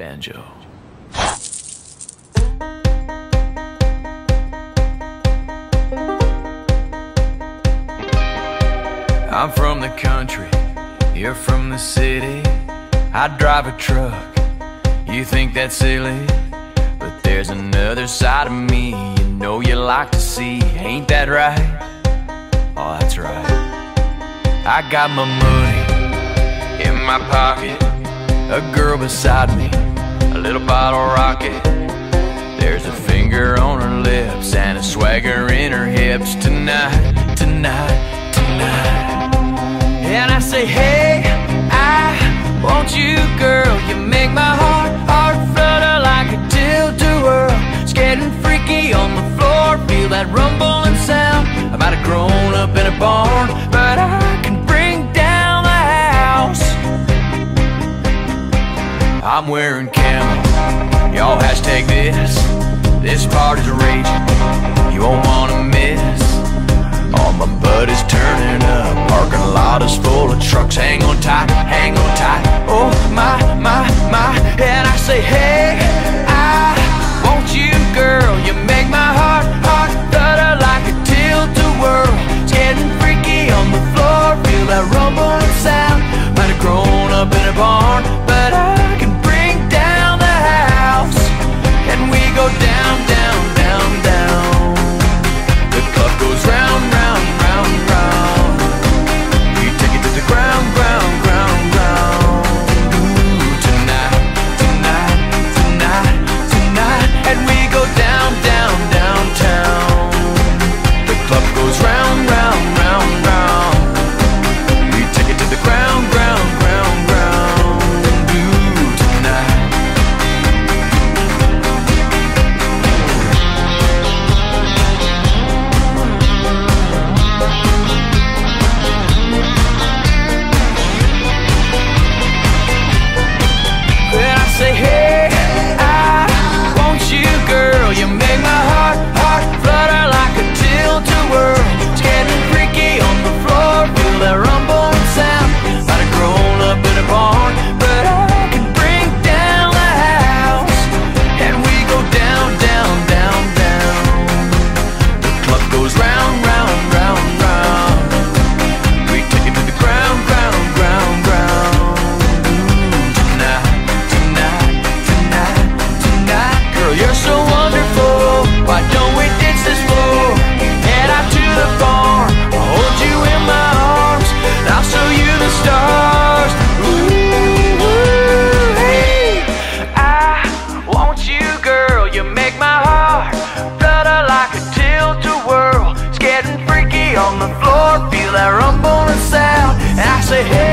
banjo. I'm from the country, you're from the city. I drive a truck, you think that's silly, but there's another side of me you know you like to see. Ain't that right? Oh, that's right. I got my money in my pocket, a girl beside me, a little bottle rocket. There's a finger on her lips and a swagger in her hips. Tonight, tonight, tonight. And I say, hey, I want you, girl. You make my heart flutter like a tilt-a-whirl. It's getting freaky on the floor, feel that rumbling sound. I might have grown up in a barn, but I can bring down the house. I'm wearing camo, y'all hashtag this. This party's raging, you won't wanna miss. All my buddies turning up, parking lot is full of trucks. Hang on tight, hang on tight. Oh my, my, my. And I say, hey, I want you, girl. You make my heart flutter like a tilt-a-whirl. It's getting freaky on the floor, feel that rumbling sound. Might have grown up in a barn, but I can bring down the house. And we go down, down, down, down. The club goes round, round, round, round. We take it to the ground, ground, ground, ground. Ooh, tonight, tonight, tonight, tonight. And we go down, down, downtown. The club goes round, round, round, round. We take it to the ground, ground, ground, ground. Ooh, tonight. When I say, hey, I want you, girl. You make my heart flutter like a tilt-a-whirl. It's getting freaky on the floor, feel that rumbling sound. Might have grown up in a barn, but I can bring down the house. And we go down, down, down, down. The club goes round, round, round, round. We take it to the ground, ground, ground, ground. Ooh, tonight, tonight, tonight, tonight. Girl, you're so wonderful. Why don't we ditch this floor? Head out to the barn. I'll hold you in my arms, and I'll show you the stars. Ooh, hey, I want you, girl. You make my heart flutter like a tilt-a-whirl. It's getting freaky on the floor, feel that rumbling sound. And I say, hey,